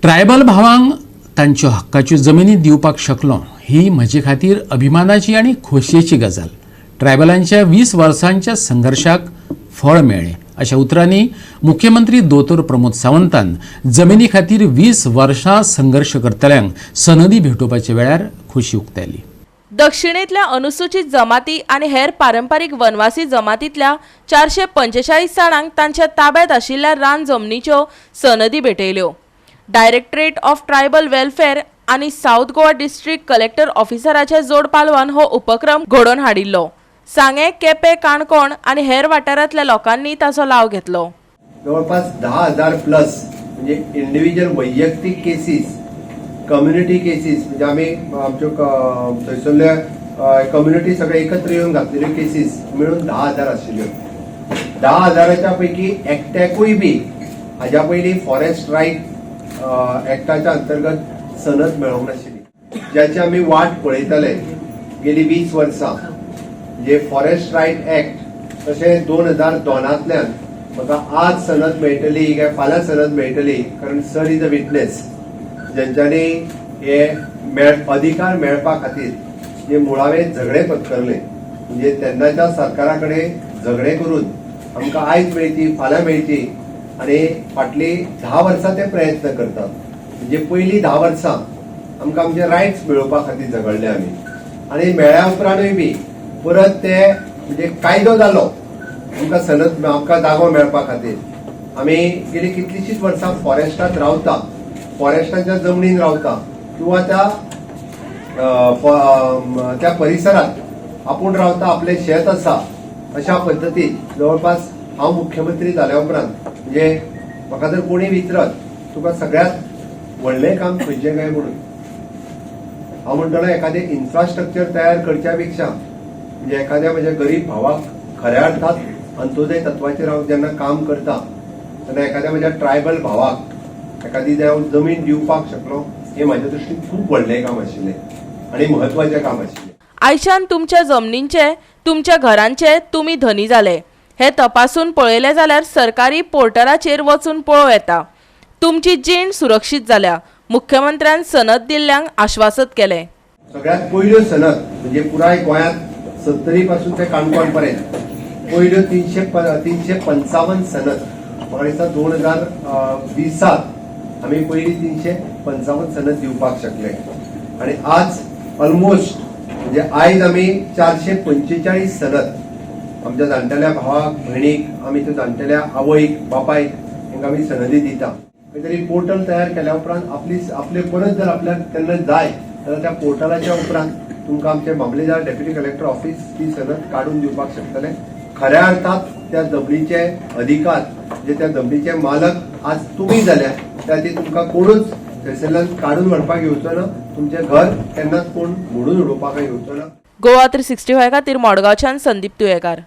Tribal भावांक तांच्यो हक्काच्यो जमिनी दिवपाक शकलो ही म्हजे खातीर अभिमानाची आनी खोशयेची गजाल. ट्रायबलांच्या 20 वर्सांच्या संघर्षाक फळ मेळ्ळें अशा उतरांनी मुख्यमंत्री दोतोर प्रमोद सावंतान जमिनी खातीर 20 वर्सां संघर्श करतल्यांक सनदी भेटोवपाच्या वेळार खोशी उक्तायली. दक्षिणेतल्या अनुसूचित जमाती आणि हेर पारंपारीक वनवासी जमातींतल्या 445 जाणांक तांच्या ताब्यात आशिल्ल्या रान जमनीच्यो सनदी भेटयल्यो. डायरेक्टरेट ऑफ ट्रायबल वेलफेअर आणि साउथ गोवा डिस्ट्रिक्ट कलेक्टर ऑफिसराच्या जोड पालवान हो उपक्रम घडोवन हाडिल्लो. सांगे, केपें, काणकोण आणि हेर वाठारांतल्या लोकांनी ताचो लाव घेतलो. जवळपास 10,000 प्लस म्हणजे इंडिव्हिज्युअल वैयक्तिक केसीस, कम्युनिटी केसीस म्हणजे आम्ही आमच्यो थंयसरले कम्युनिटी सगळे एकत्र येऊन घातलेल्यो केसीस मिळून 10,000 आशिल्ल्यो. 10,000च्या पैकी एकट्याकूय बी हाज्या पयलीं फॉरेस्ट रायट एक्टाच्या अंतर्गत सनद मेळोंक नाशिल्ली, ज्याची आमी वाट पळयताले गेली 20 वर्सां. म्हणजे फॉरेस्ट रायट एक्ट तशें 2002तल्यान म्हाका आज सनद मेळटली काय फाल्यां सनद मेळटली, कारण सर इज अ विटनेस, ज्यांच्यानी हे अधिकार मेळपा खातीर जे मुळावे झगडे पत्करले. म्हणजे तेन्नाच्या सरकारा कडेन झगडे करून आमकां आयज मेळची, फाल्यां मेळची, आणि फाटली 10 वर्सां ते प्रयत्न करतात. म्हणजे पयलीं 10 वर्सां आमकां आमचे रायट्स मेळोवपा खातीर झगडले आमी, आनी मेळ्ळ्या उपरांतूय बी परत ते म्हणजे कायदो जालो आमकां सनद आमकां जागो मेळपा खातीर. आमी गेली कितलीशींच वर्सां फॉरेस्टांत रावता, फॉरेस्टाच्या जमनीन रावता, किंवा त्या परिसरात आपूण रावता, आपले शेत आसा. अशा पद्दतीन जवळपास हांव मुख्यमंत्री जाल्या उपरांत म्हणजे म्हाका जर कोणी विचारत तुका सगळ्यात व्हडलें काम खंयचें काय म्हणून, हांव म्हणटलो एखादें इन्फ्रास्ट्रक्चर तयार करच्या पेक्षा म्हणजे एखाद्या म्हज्या गरीब भावाक खऱ्या अर्थात अंत्योदय तत्वाचेर हांव जेन्ना काम करता तेन्ना एखाद्या म्हज्या ट्रायबल भावाक एखादी जमीन दिवपाक शकलो, हें म्हाज्या दृश्टीन खूब व्हडलें काम आशिल्लें आनी म्हत्वाचें काम आशिल्लें. आयच्यान तुमच्या जमनींचे, तुमच्या घरांचे तुमी धनी जाले हे तपासून पळयले जाल्यार सरकारी पोर्टलाचेर वचून पळोव येता. तुमची जीण सुरक्षीत जाल्या, मुख्यमंत्र्यान सनद दिल्ल्यांक आश्वासत केले. सगळ्यात पयल्यो सनद म्हणजे पुराय गोंयांत 70 पासून ते काणकोण पर्यंत पयल्यो 355 सनद म्हाका दिसता 2020 आमी पयली 355 सनद दिवपाक शकले. आणि आज ऑलमोस्ट म्हणजे आयज आमी 445 सनद आमच्या जाणटेल्या भावाक, भयणीक, आमी त्यो जाणटेल्या आवयक, बापायक तांकां आमी सनदी दिता. तरी पोर्टल तयार केल्या उपरांत आपले परत जर आपल्याक केन्ना जाय जाल्यार त्या पोर्टलाच्या उपरांत तुमकां आमचे मामलेदार डेप्युटी कलेक्टर ऑफिस ती सनद काडून दिवपाक शकतले. खऱ्या अर्थात त्या जमनीचे अधिकार जे त्या जमनीचे मालक आज तुमी जाल्या, त्या ती तुमकां कोणूच थंयसरल्यान काडून व्हरपाक येवचो ना, तुमचें घर केन्नाच कोण मोडून उडोवपाक येवचो ना. गोवा 365 खातीर मडगांवच्यान संदीप तुयेकार.